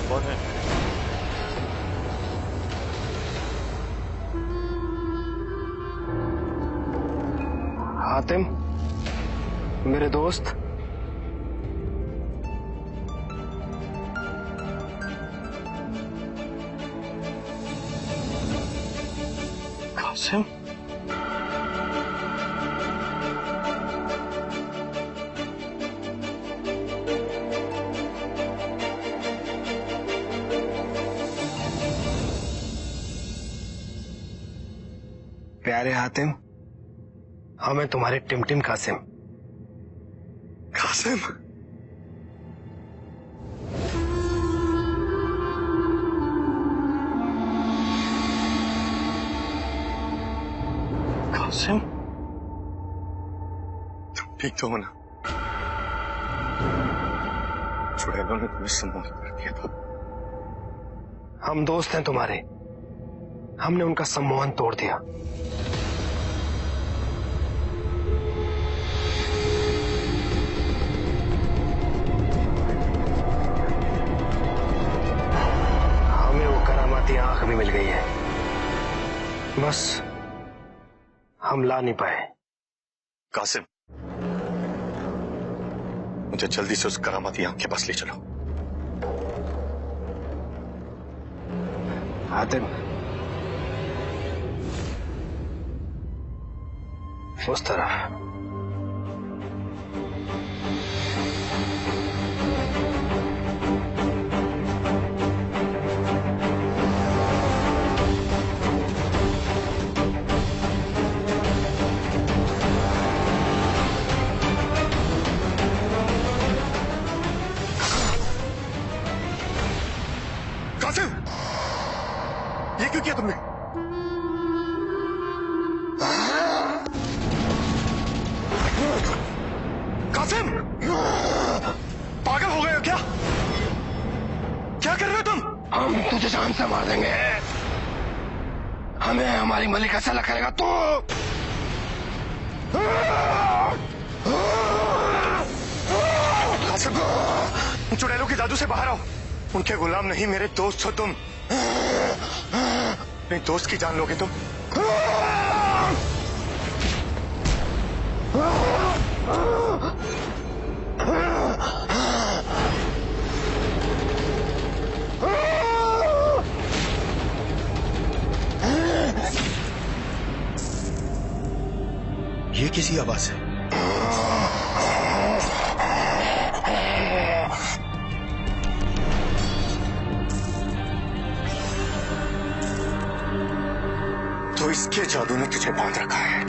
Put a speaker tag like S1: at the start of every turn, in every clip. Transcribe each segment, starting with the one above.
S1: कौन है?
S2: हातिम, मेरे दोस्त। कासिम, प्यारे हातिम, हमें तुम्हारे टिमटिम कासिम।
S1: कासिम,
S2: कासिम,
S1: तुम ठीक तो हो ना? चुड़ैलों ने तुम्हें सम्मोहित कर दिया था।
S2: हम दोस्त हैं तुम्हारे, हमने उनका सम्मोहन तोड़ दिया। हमें वो करामाती आंख भी मिल गई है, बस हम ला नहीं पाए।
S1: कासिम, मुझे जल्दी से उस करामाती आंख के पास ले चलो।
S2: हातिम, उस तरफ।
S1: कासिम, ये क्यों किया तुमने? कासिम, पागल हो गए हो क्या? क्या कर रहे हो तुम?
S2: हम तुझे जान से मार देंगे। हमें हमारी मलिका से अलग करेगा तू।
S1: कासिम, चुड़ैलों के जादू से बाहर आओ। उनके गुलाम नहीं, मेरे दोस्त हो तुम। अपने दोस्त की जान लोगे तुम।
S3: ये किसी आवाज है?
S1: तो इसके जादू ने तुझे बांध रखा है।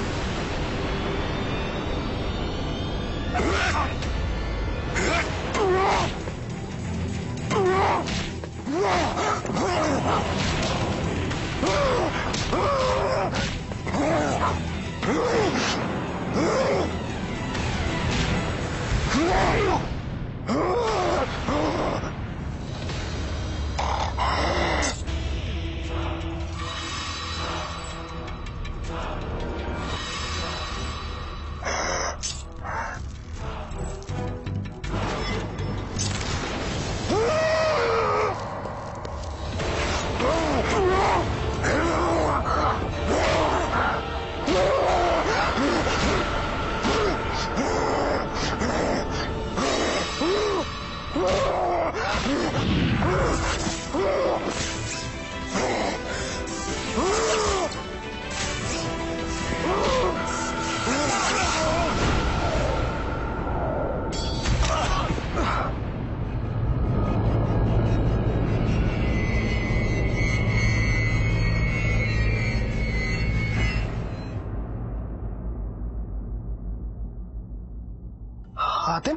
S2: हातिम,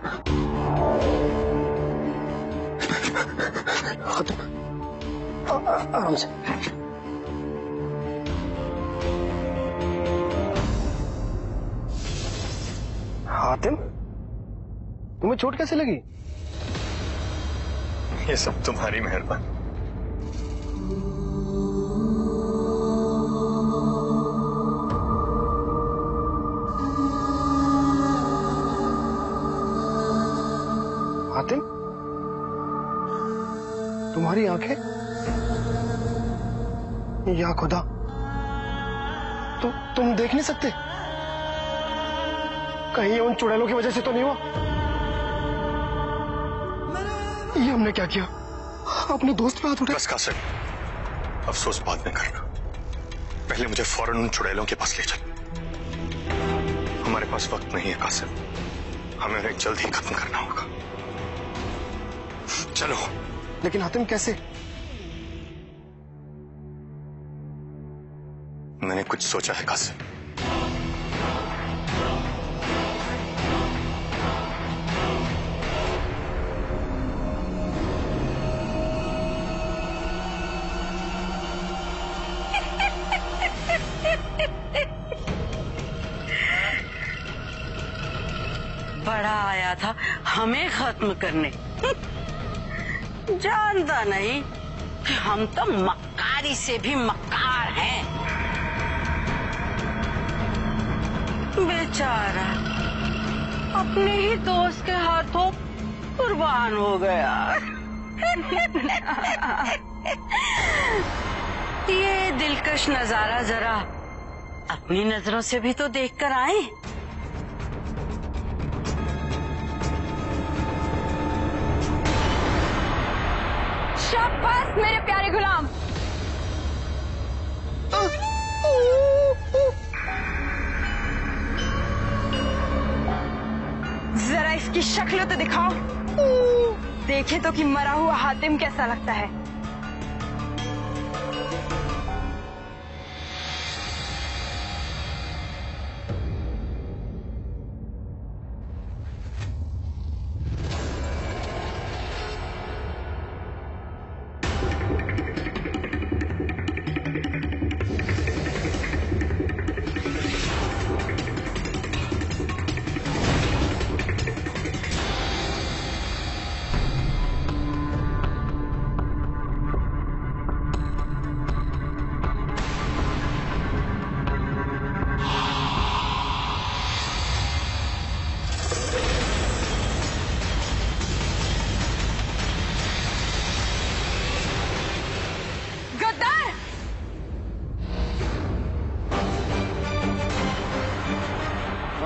S2: हातिम, आराम से। हातिम, तुम्हें चोट कैसे लगी?
S1: ये सब तुम्हारी मेहरबानी।
S2: हातिम, तुम्हारी आंखें? या खुदा, तुम देख नहीं सकते? कहीं उन चुड़ैलों की वजह से तो नहीं हुआ? ये हमने क्या किया? अपने दोस्त पे हाथ उठाया।
S1: बस कासिम, अफसोस बाद में करना। पहले मुझे फौरन उन चुड़ैलों के पास ले चल। हमारे पास वक्त नहीं है कासिम, हमें उन्हें जल्द ही खत्म करना होगा। चलो।
S2: लेकिन हातिम कैसे?
S1: मैंने कुछ सोचा है कासिम।
S3: बड़ा आया था हमें खत्म करने, जानता नहीं कि हम तो मक्कारी से भी मक्कार हैं। बेचारा अपने ही दोस्त के हाथों कुर्बान हो गया। ये दिलकश नजारा जरा अपनी नजरों से भी तो देखकर आए।
S4: शाबाश मेरे प्यारे गुलाम। जरा इसकी शक्ल तो दिखाओ, देखे तो कि मरा हुआ हातिम कैसा लगता है।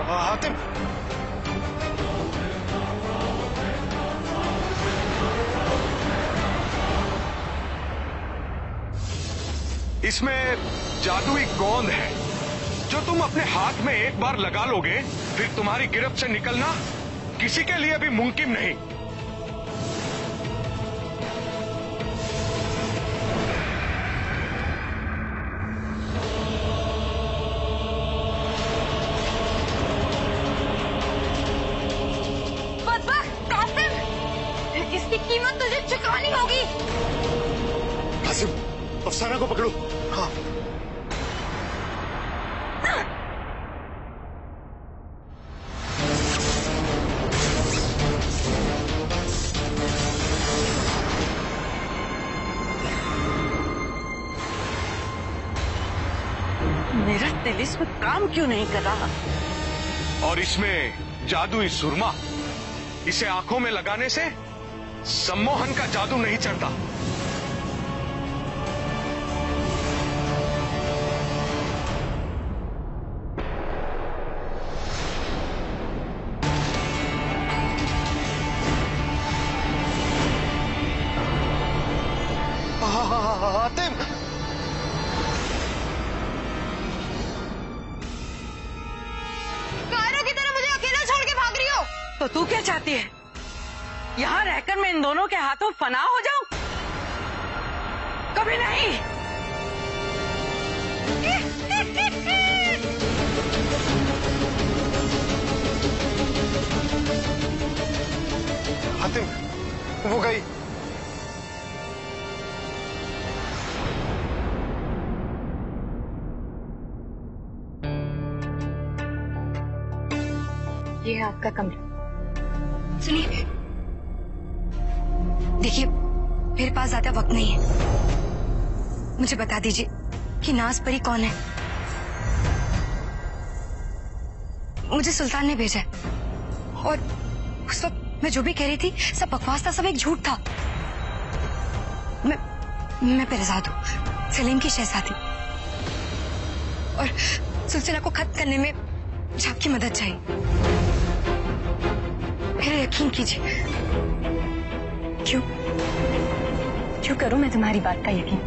S1: हातिम,
S5: इसमें जादुई गोंद है जो तुम अपने हाथ में एक बार लगा लोगे, फिर तुम्हारी गिरफ्त से निकलना किसी के लिए भी मुमकिन नहीं।
S4: इसकी कीमत तुझे चुकानी होगी।
S1: कासिम, अफसाना को पकड़ो। हाँ।
S3: मेरा तिलिस्म काम क्यों नहीं कर रहा?
S5: और इसमें जादुई सुरमा, इसे आंखों में लगाने से सम्मोहन का जादू नहीं चढ़ता।
S2: हातिम,
S4: कायरों की तरह मुझे अकेला छोड़ के भाग रही हो?
S3: तो तू क्या चाहती है? यहाँ रहकर मैं इन दोनों के हाथों फना हो जाऊं? कभी नहीं।
S2: हातिम, वो गई।
S4: ये है आपका कमरा। सुनिए, देखिए मेरे पास ज्यादा वक्त नहीं है, मुझे बता दीजिए कि नाज परी कौन है। मुझे सुल्तान ने भेजा है और उस वक्त मैं जो भी कह रही थी सब बकवास था, सब एक झूठ था। मैं पेरजाद हूँ, सलीम की शहजादी, और सिलसिला को खत्म करने में मुझे आपकी मदद चाहिए। मेरा यकीन कीजिए। क्यों करूं मैं तुम्हारी बात का यकीन?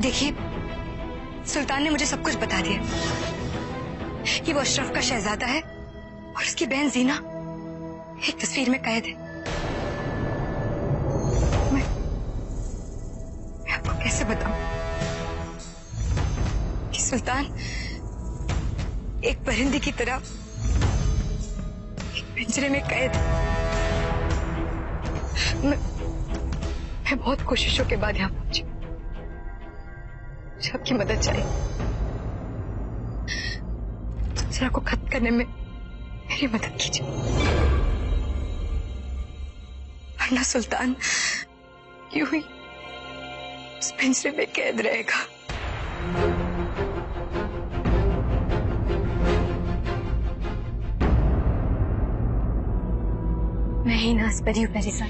S4: देखिए, सुल्तान ने मुझे सब कुछ बता दिया कि वो अशरफ का शहजादा है और उसकी बहन जीना एक तस्वीर में कैद है। मैं आपको कैसे बताऊं कि सुल्तान एक परिंदे की तरह एक पिंजरे में कैद है। मैं बहुत कोशिशों के बाद यहाँ पहुंची। मुझे आपकी मदद चाहिए। सिलसिला को खत्म करने में मेरी मदद कीजिए, वरना सुल्तान यूं ही उस पिंजरे में कैद रहेगा। मैं ही नाज परी हूँ पेरिसा।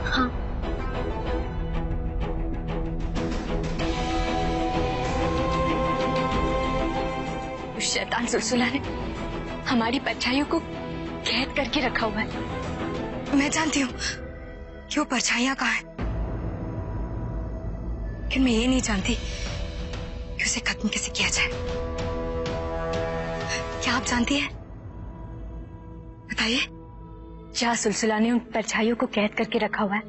S4: हाँ, उस शैतान सुलसुला ने हमारी परछाइयों को कैद करके रखा हुआ है। मैं जानती हूँ कि वो परछाइयां कहाँ हैं, लेकिन मैं ये नहीं जानती कि उसे खत्म कैसे किया जाए। क्या आप जानती हैं? बताइए। जहाँ सुलसुला ने उन परछाइयों को कैद करके रखा हुआ है,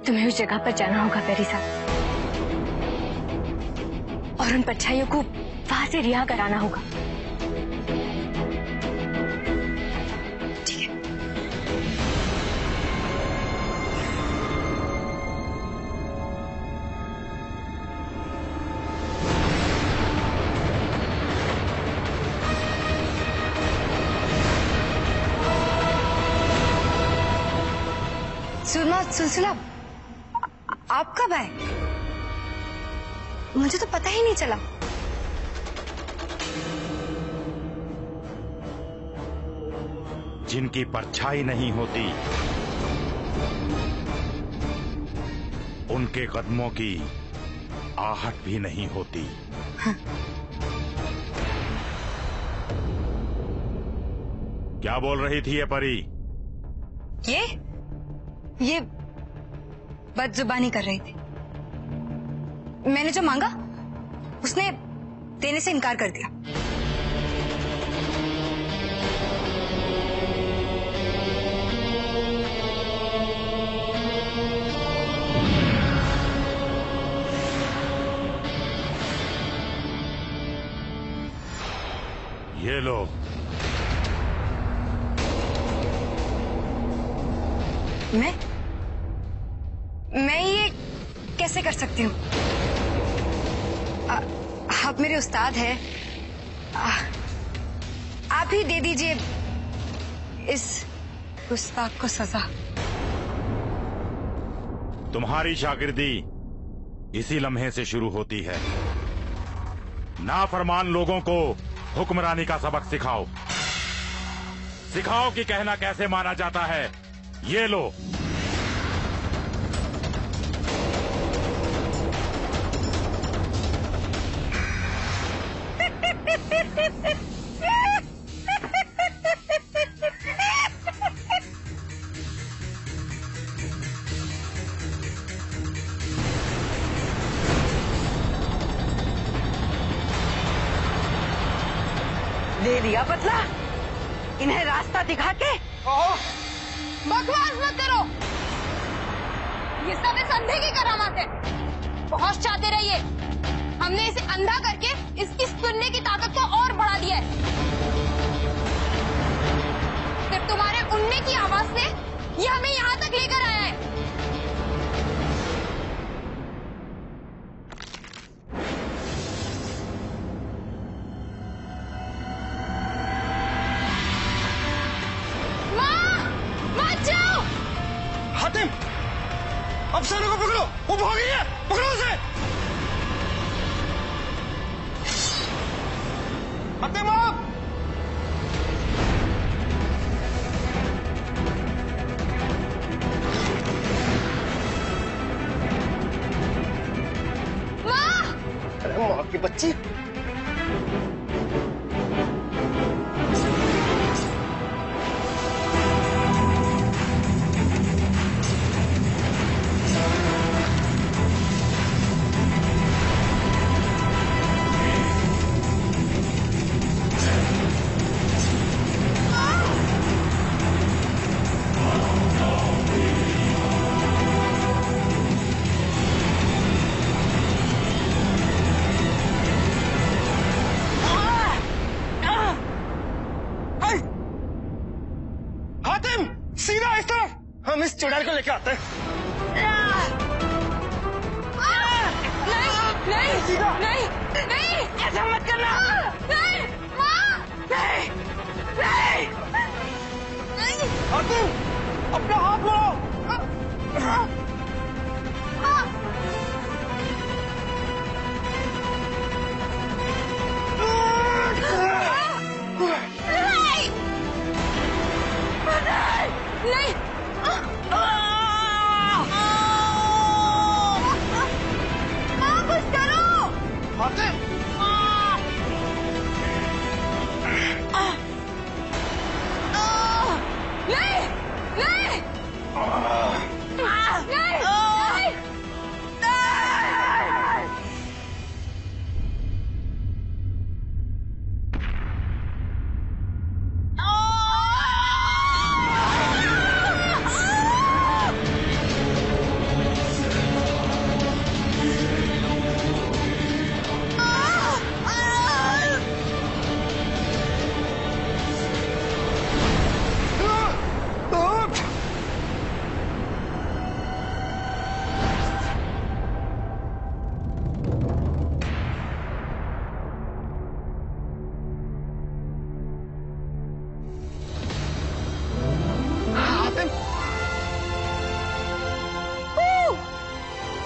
S4: तुम्हें उस जगह पर जाना होगा पेरिसा, और उन परछाइयों को वहां से रिहा कराना होगा। ठीक है। सुलसुला, आप कब आए? मुझे तो पता ही नहीं चला।
S6: जिनकी परछाई नहीं होती, उनके कदमों की आहट भी नहीं होती।
S4: हाँ।
S6: क्या बोल रही थी ये परी?
S4: ये बदजुबानी कर रही थी। मैंने जो मांगा उसने देने से इनकार कर दिया।
S6: ये लो।
S4: मैं ये कैसे कर सकती हूँ? आप मेरे उस्ताद हैं। आप ही दे दीजिए इस गुस्ताख को सजा।
S6: तुम्हारी शागिर्दी इसी लम्हे से शुरू होती है। नाफरमान लोगों को हुक्मरानी का सबक सिखाओ। सिखाओ कि कहना कैसे माना जाता है। ये लो।
S3: ले लिया बदला, इन्हें रास्ता दिखा के।
S7: बकवास मत करो, ये सब इस अंधे की करामात है। बहुत चाहते रहिए, हमने इसे अंधा करके इसकी सुनने की ताकत को और बढ़ा दिया है। सिर्फ तुम्हारे उड़ने की आवाज से ये हमें यहाँ तक लेकर आया है।
S2: हातिम, अफसरों को पकड़ो, वो भाग गई है, पकड़ो उसे। हातिम आप। ये बच्ची सीधा इस तरफ, हम इस चुड़ैल को लेके आते हैं।
S7: नहीं, ऐसा मत करना। नहीं, माँ। नहीं।
S2: हातिम, अपना हाथ बढ़ाओ।
S7: नहीं। माँ कुछ करो।
S2: हातिम,
S7: नहीं।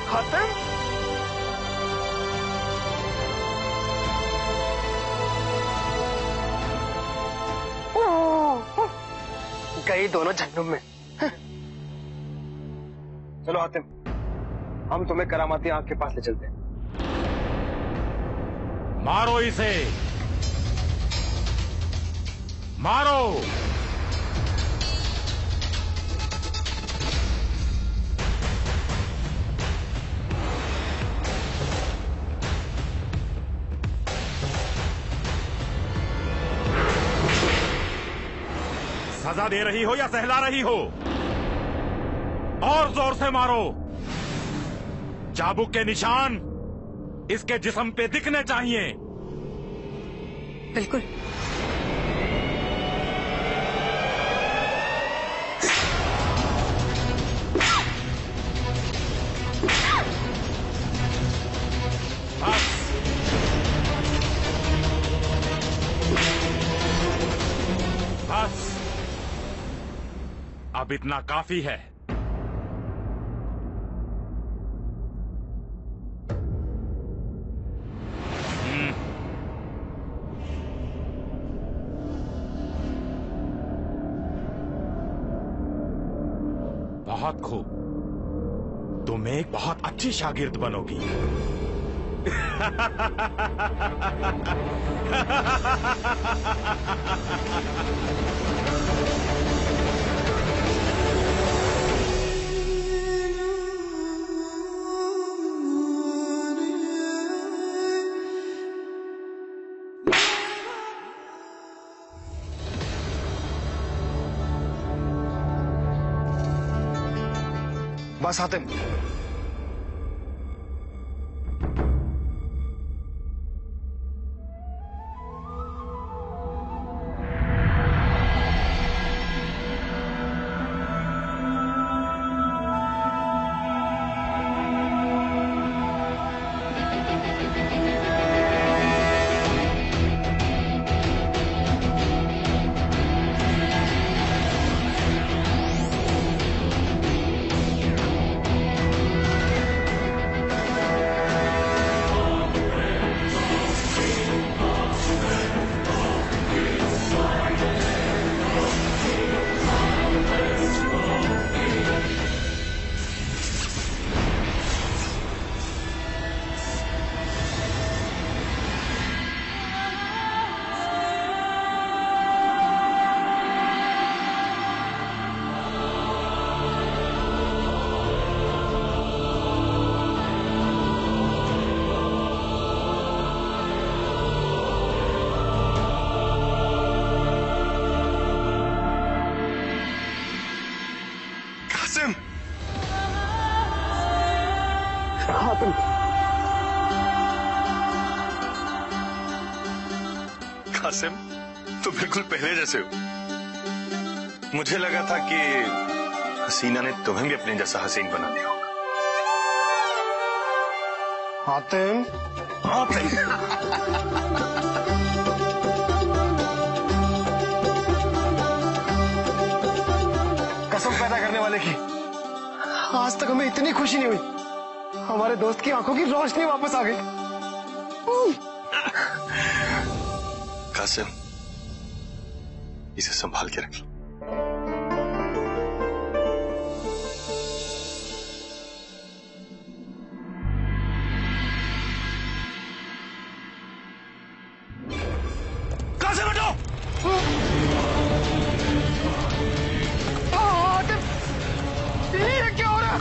S2: हातिम, गई दोनों जहन्नुम में। चलो हातिम, हम तुम्हें करामाती आंख के पास ले चलते हैं।
S6: मारो इसे, मारो। सजा दे रही हो या सहला रही हो? और जोर से मारो। चाबुक के निशान इसके जिस्म पे दिखने चाहिए।
S4: बिल्कुल।
S6: बस, बस, अब इतना काफी है। बहुत खूब, तुम एक बहुत अच्छी शागिर्द बनोगी।
S2: बस हातिम, हातिम,
S1: कासिम, तो बिल्कुल पहले जैसे हो। मुझे लगा था कि हसीना ने तुम्हें भी अपने जैसा हसीन बना दिया होगा।
S2: हातिम,
S1: हातिम,
S2: कसम पैदा करने वाले की, आज तक हमें इतनी खुशी नहीं हुई। हमारे दोस्त की आंखों की रोशनी वापस आ गई।
S1: कासिम, इसे संभाल के रख लो। कासिम हटो!
S2: ये क्या हो रहा है?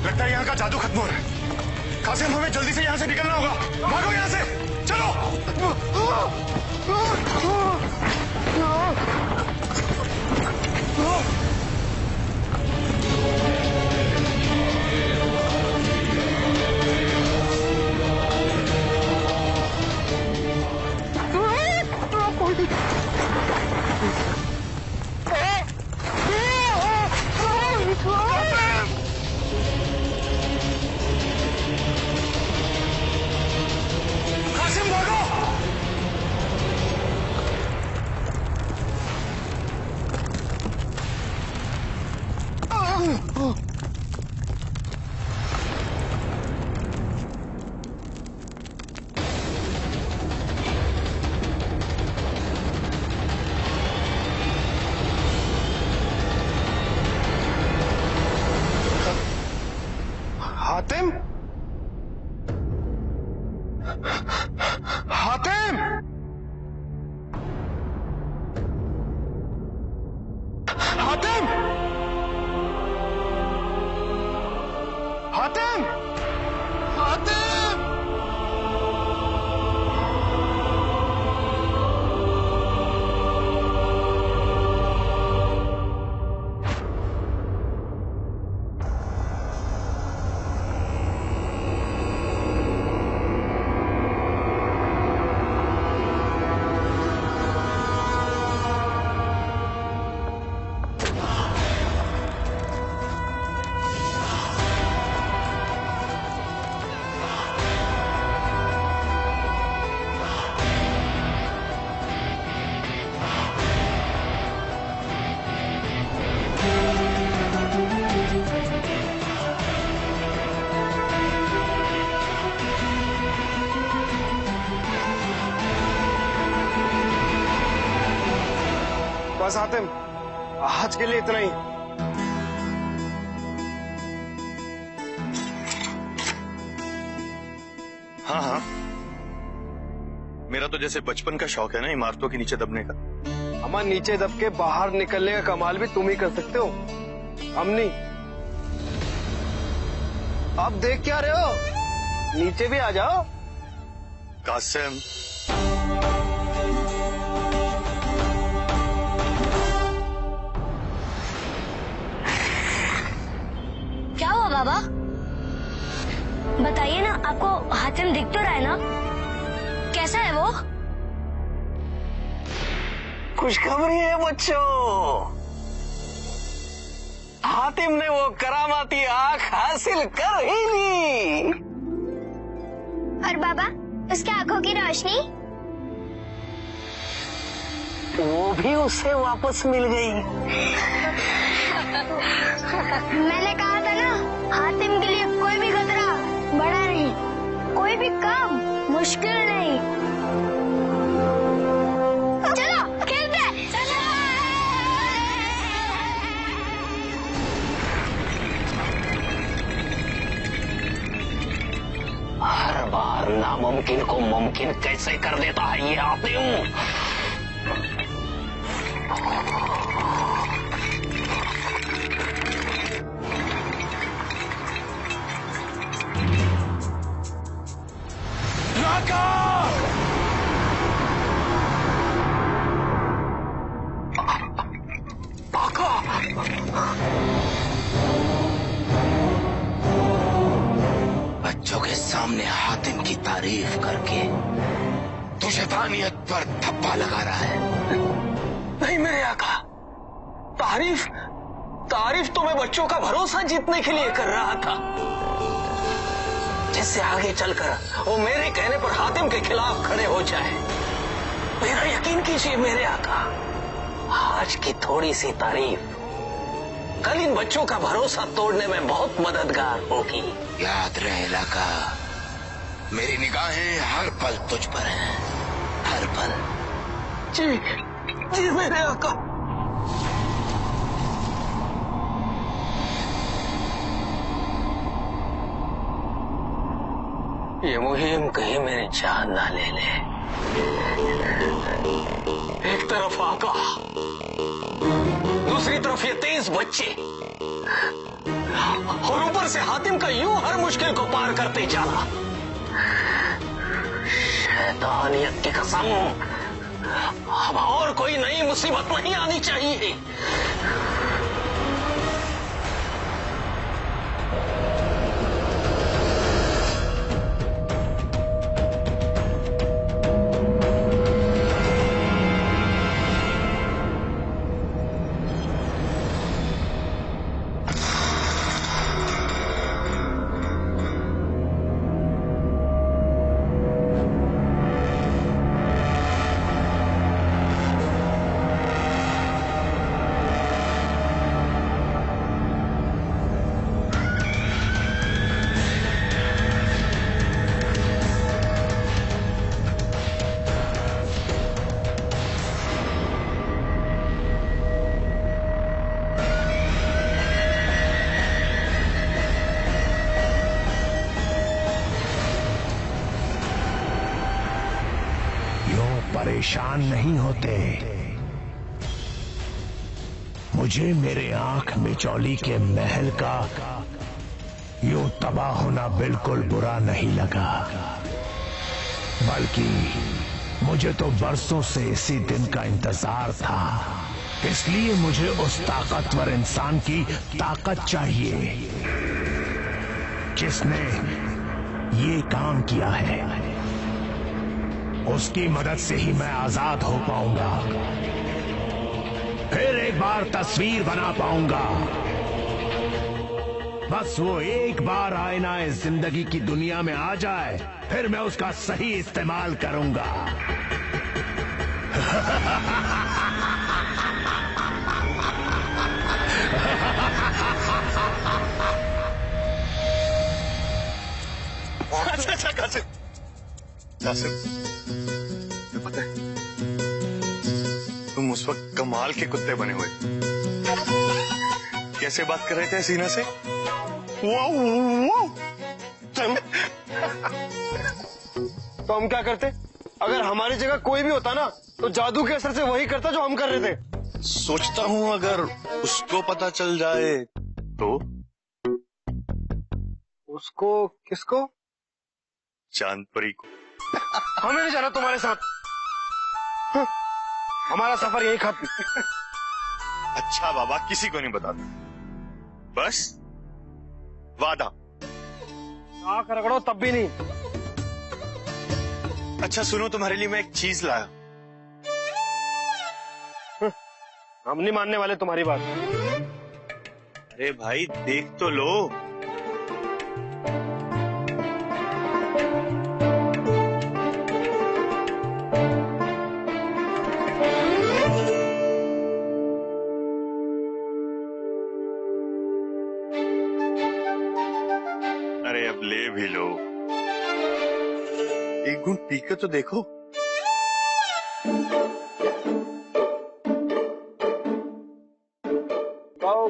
S1: लगता है यहाँ का जादू खत्म हो रहा है। कासिम, हमें जल्दी से यहाँ से निकलना होगा। भागो यहाँ से, चलो। कासिम, भागो!
S2: हातिम, हातिम, हातिम, हातिम, हातिम। बस हातिम, आज के लिए इतना ही।
S1: हाँ हाँ, मेरा तो जैसे बचपन का शौक है ना इमारतों के नीचे दबने का।
S2: अम्मा, नीचे दब के बाहर निकलने का कमाल भी तुम ही कर सकते हो, हम नहीं। अब देख क्या रहे हो, नीचे भी आ जाओ।
S1: कासिम,
S8: क्या हुआ बाबा? बताइए ना, आपको हातिम दिख तो रहा है ना? कैसा है वो?
S2: खुशखबरी है बच्चों, हातिम ने वो करामाती आंख हासिल कर ही ली।
S8: और बाबा, उसके आंखों की रोशनी?
S2: वो भी उससे वापस मिल गई।
S8: मैंने कहा था ना, हातिम के लिए कोई भी खतरा बड़ा नहीं, कोई भी काम मुश्किल नहीं। चलो खेलते हैं, चलो।
S2: हर बार नामुमकिन को मुमकिन कैसे कर देता है ये हातिम।
S9: सामने हातिम की तारीफ करके तू शैतानियत पर थप्पा लगा रहा है।
S2: नहीं मेरे आका, तारीफ तो मैं बच्चों का भरोसा जीतने के लिए कर रहा था, जिससे आगे चलकर वो मेरे कहने पर हातिम के खिलाफ खड़े हो जाए। मेरा यकीन कीजिए मेरे आका, आज की थोड़ी सी तारीफ कल इन बच्चों का भरोसा तोड़ने में बहुत मददगार होगी।
S9: याद रहे लाका, मेरी निगाहें हर पल तुझ पर हैं, हर पल।
S2: जी मेरे आका। ये मुहिम कहीं मेरी जान ना ले ले। एक तरफ आका, दूसरी तरफ ये 23 बच्चे, और ऊपर से हातिम का यूं हर मुश्किल को पार करते जाना। शैतानियत की कसम, अब और कोई नई मुसीबत नहीं आनी चाहिए।
S10: परेशान नहीं होते। मुझे मेरे आंख मिचौली के महल का यूं तबाह होना बिल्कुल बुरा नहीं लगा, बल्कि मुझे तो बरसों से इसी दिन का इंतजार था। इसलिए मुझे उस ताकतवर इंसान की ताकत चाहिए जिसने ये काम किया है। उसकी मदद से ही मैं आजाद हो पाऊंगा, फिर एक बार तस्वीर बना पाऊंगा। बस वो एक बार आईना इस जिंदगी की दुनिया में आ जाए, फिर मैं उसका सही इस्तेमाल करूंगा।
S1: अच्छा कासिम, पता है तुम उस वक्त कमाल के कुत्ते बने हुए। कैसे बात कर रहे थे सीना से?
S2: Wow wow. तो हम क्या करते? अगर हमारी जगह कोई भी होता ना, तो जादू के असर से वही करता जो हम कर रहे थे।
S1: सोचता हूं अगर उसको पता चल जाए तो।
S2: उसको? किसको?
S1: चांदपरी को।
S2: हमें नहीं जाना तुम्हारे साथ। हमारा सफर यही खत्म।
S1: अच्छा बाबा, किसी को नहीं बताता, बस वादा।
S2: आंख रगड़ो तब भी नहीं।
S1: अच्छा सुनो, तुम्हारे लिए मैं एक चीज लाया।
S2: हम नहीं मानने वाले तुम्हारी बात।
S1: अरे भाई देख तो लो। अरे अब ले भी लो, एक घूंट पीकर तो देखो।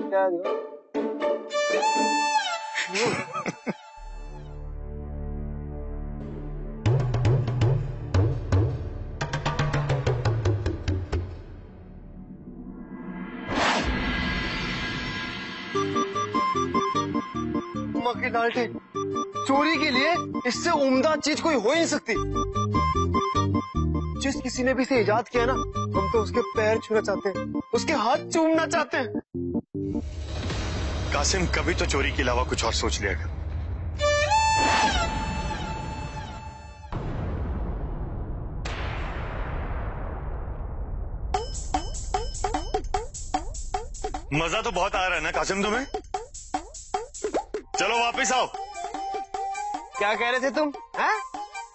S2: क्या की डाल्टे, चोरी के लिए इससे उम्दा चीज कोई हो ही नहीं सकती। जिस किसी ने भी इसे इजाद किया ना, हम तो उसके पैर छूना चाहते हैं, उसके हाथ चूमना चाहते हैं।
S1: कासिम, कभी तो चोरी के अलावा कुछ और सोच लिया कर। मजा तो बहुत आ रहा है ना कासिम तुम्हें? चलो वापस आओ।
S11: क्या कह रहे थे तुम? हाँ?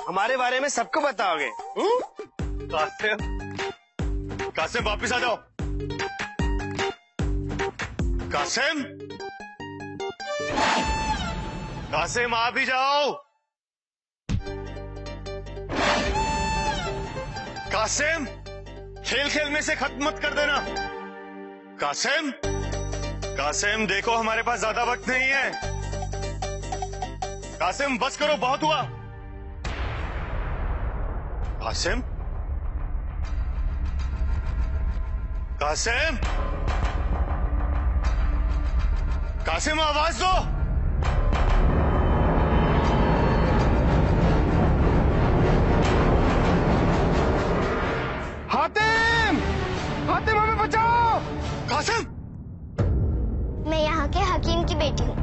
S11: हमारे बारे में सबको बताओगे?
S1: कासिम, कासिम वापस आ जाओ। कासिम, कासिम आ भी जाओ। कासिम, खेल खेल में से खत्म मत कर देना। कासिम, कासिम देखो हमारे पास ज्यादा वक्त नहीं है। कासिम बस करो, बहुत हुआ। कासिम, कासिम, कासिम आवाज दो।
S11: हातिम, हातिम हमें बचाओ।
S1: कासिम,
S8: मैं यहाँ के हकीम की बेटी हूँ,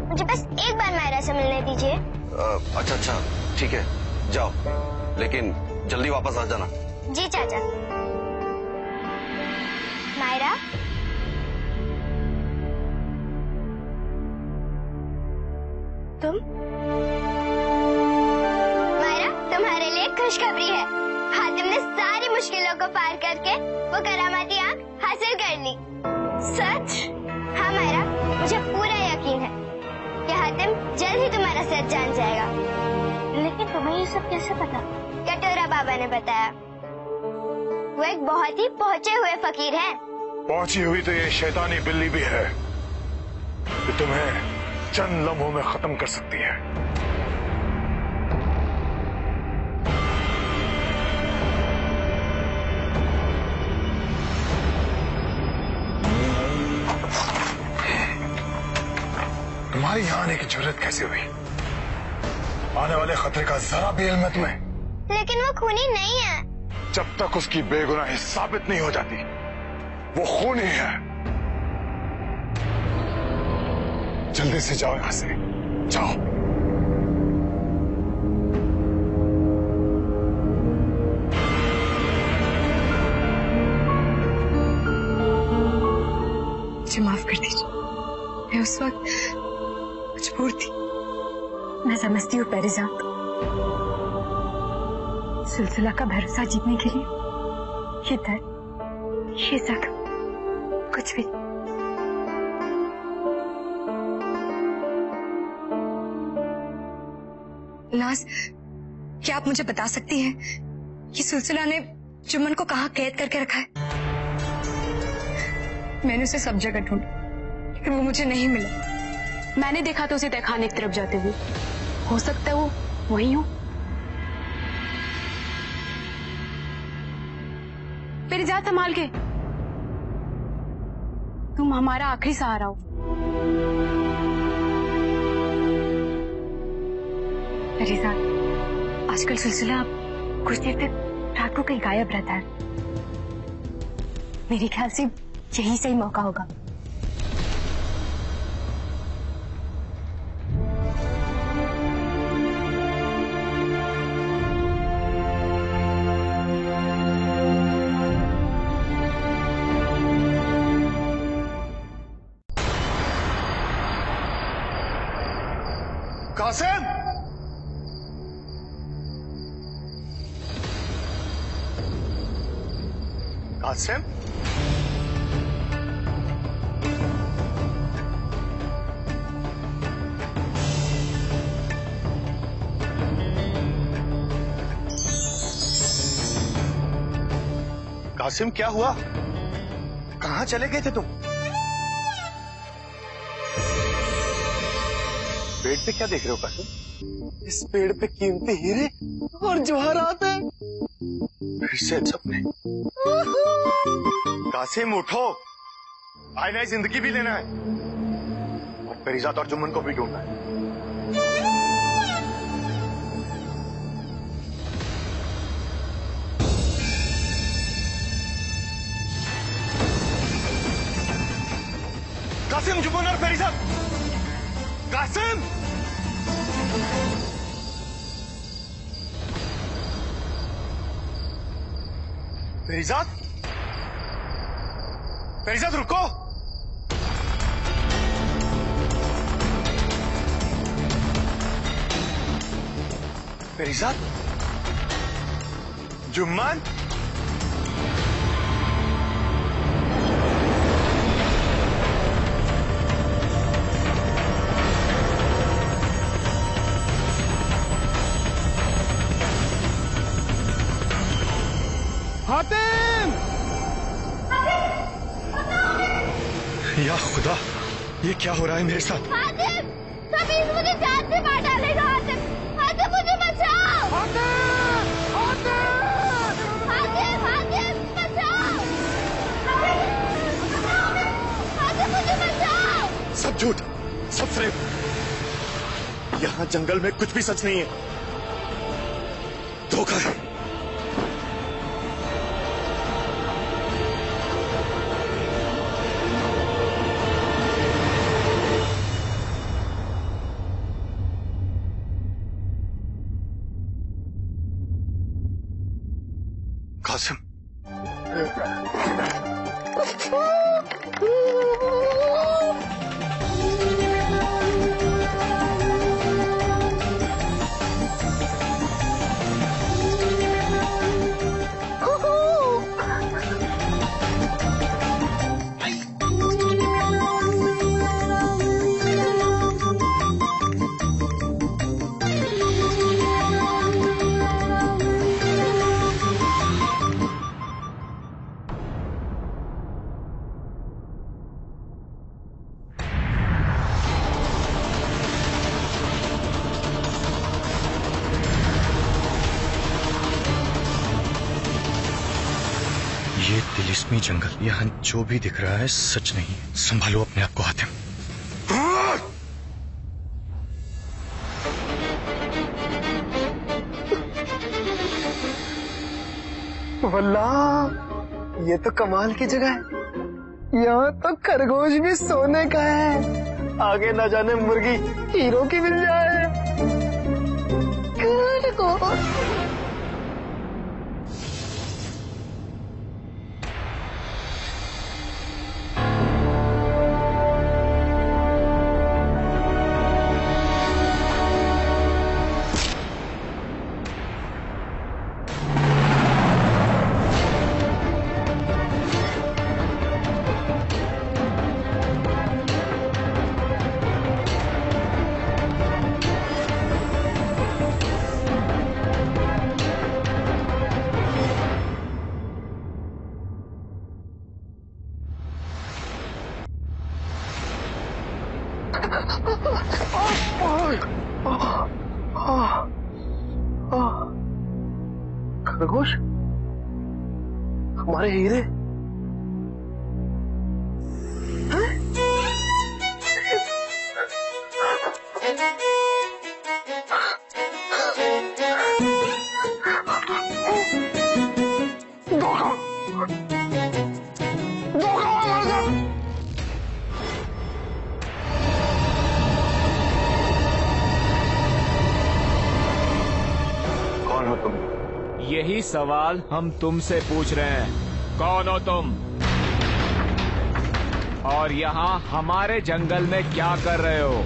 S8: मुझे बस एक बार मायरा से मिलने दीजिए।
S12: अच्छा अच्छा ठीक है, जाओ, लेकिन जल्दी वापस आ जाना।
S8: जी चाचा। मायरा, तुम? मायरा, तुम्हारे लिए खुशखबरी है। हातिम ने सारी मुश्किलों को पार करके वो करामाती आंख हासिल कर ली। सच? हाँ मायरा, मुझे पूरा यकीन है कि हातिम जल्द ही तुम्हारा सच जान जाएगा। लेकिन तुम्हें ये सब कैसे पता? कटोरा बाबा ने बताया। वो एक बहुत ही पहुंचे हुए फकीर हैं।
S10: पहुंची हुई तो ये शैतानी बिल्ली भी है कि तुम्हें चंद लम्हों में खत्म कर सकती है। तुम्हारी यहाँ आने की जरूरत कैसे हुई? आने वाले खतरे का जरा भी इल्म है तुम्हें?
S8: लेकिन वो खूनी नहीं है।
S10: जब तक उसकी बेगुनाही साबित नहीं हो जाती वो खूनी है। जल्दी से जाओ यहां से, जाओ।
S4: मुझे माफ कर दीजिए, मैं उस वक्त मजबूर थी। मैं समझती हूँ पेरिजात, सिलसिला का भरोसा जीतने के लिए ये दर्द, ये जख्म कुछ भी। नाज, क्या आप मुझे बता सकती हैं ये सिलसिला ने जुम्मन को कहाँ कैद करके रखा है? मैंने उसे सब जगह ढूंढा लेकिन वो मुझे नहीं मिला।
S13: मैंने देखा तो उसे तहखाने की तरफ जाते हुए। हो सकता है वो वही हो। फिर जा संभाल के, तुम हमारा आखिरी सहारा हो।
S4: रिजा, आजकल सिलसिला कुछ देर तक रात को कहीं गायब रहता है। मेरे ख्याल से यही सही मौका होगा।
S1: कासिम, कासिम, कासिम क्या हुआ? कहाँ चले गए थे तुम? पेड़ पे क्या देख रहे हो कासिम? इस पेड़ पे कीमती हीरे और जवाहरात हैं। फिर से सपने। कासिम उठो, आईना जिंदगी भी लेना है और पेरिजात और जुम्मन को भी ढूंढना है। कासिम, जुम्मन और पेरिजात। कासिम, पेरिजात, पेरिजात रुको। मेरी साथ जुम्मान?
S11: हातिम!
S1: या खुदा, ये क्या हो रहा है मेरे साथ?
S8: हातिम! समीर मुझे जान से मार डालेगा। हातिम! हातिम मुझे बचाओ!
S11: हातिम! हातिम!
S8: हातिम! हातिम बचाओ! हातिम मुझे बचाओ!
S1: सब झूठ, सब फ्रेब। यहाँ जंगल में कुछ भी सच नहीं है, धोखा है। कासिम, ये तिलिस्मी जंगल, यहाँ जो भी दिख रहा है सच नहीं। संभालो अपने आप को हातिम।
S11: वल्लाह, ये तो कमाल की जगह है। यहाँ तो खरगोश भी सोने का है। आगे न जाने मुर्गी हीरो की मिल जाए। खरगोश। खरगोश, हमारे हीरे।
S1: कौन हो तुम?
S10: यही सवाल हम तुमसे पूछ रहे हैं। कौन हो तुम? और यहाँ हमारे जंगल में क्या कर रहे हो?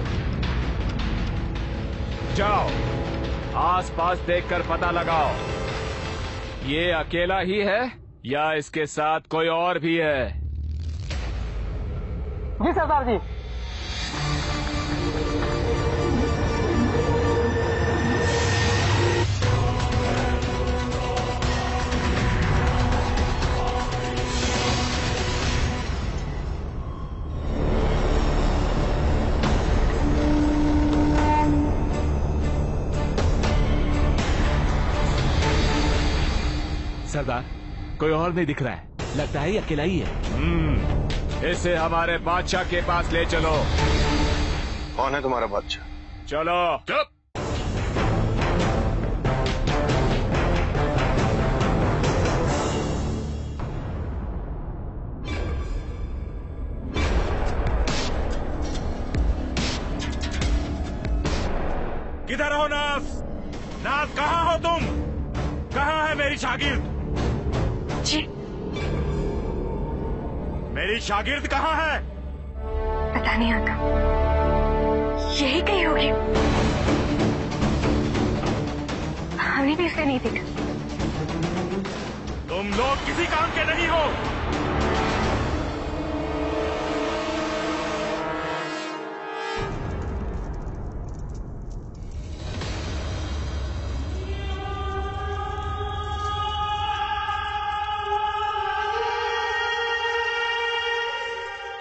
S10: जाओ, आसपास देखकर पता लगाओ। ये अकेला ही है या इसके साथ कोई और भी है?
S11: जी सरदार जी।
S10: सरदार, कोई और नहीं दिख रहा है। लगता है ये अकेला ही है। इसे हमारे बादशाह के पास ले चलो।
S1: कौन है तुम्हारा बादशाह?
S10: चलो। चुप।
S6: किधर हो नाज? नाज कहाँ हो तुम? कहाँ है मेरी शागिर्द?
S4: जी,
S6: मेरी शागिर्द कहाँ है?
S4: पता नहीं आका, यही कहीं होगी। छावनी भी इसलिए नहीं थी।
S6: तुम लोग किसी काम के नहीं हो।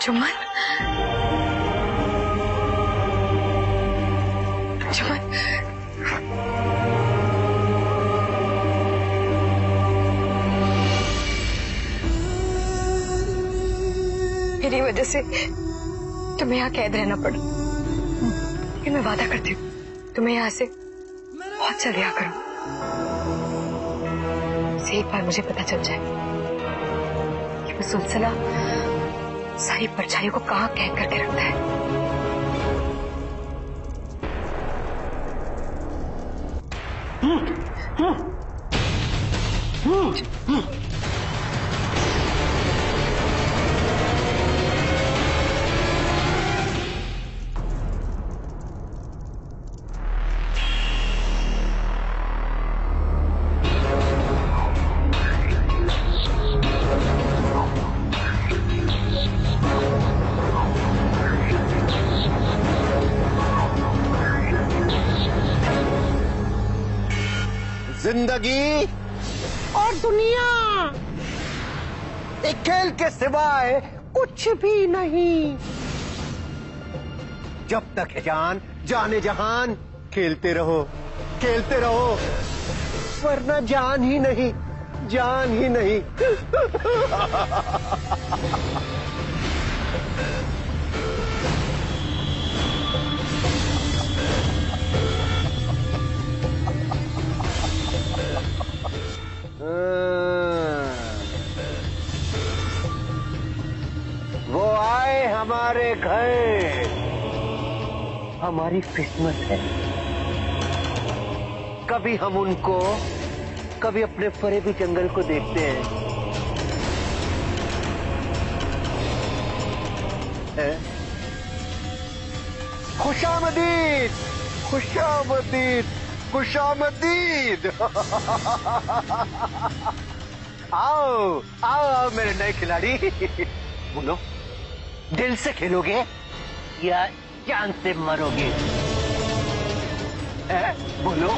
S4: चुम्बन, चुम्बन, मेरी वजह से तुम्हें यहाँ कैद रहना पड़ा, लेकिन मैं वादा करती हूँ तुम्हें यहाँ से बहुत जल्दी आ करूँ। एक बार मुझे पता चल जाए कि वो सुलसला सारी परछाइयों को कहाँ कैद करके रखता है।
S11: जिंदगी और दुनिया एक खेल के सिवाय कुछ भी नहीं। जब तक है जान जाने जहान, खेलते रहो वरना जान ही नहीं। वो आए हमारे घर, हमारी किस्मत है। कभी हम उनको, कभी अपने फरेबी जंगल को देखते हैं। खुशामदीद, खुशामदीद, खुशामदीद। आओ आओ मेरे नए खिलाड़ी। बोलो, दिल से खेलोगे या जान से मरोगे? बोलो।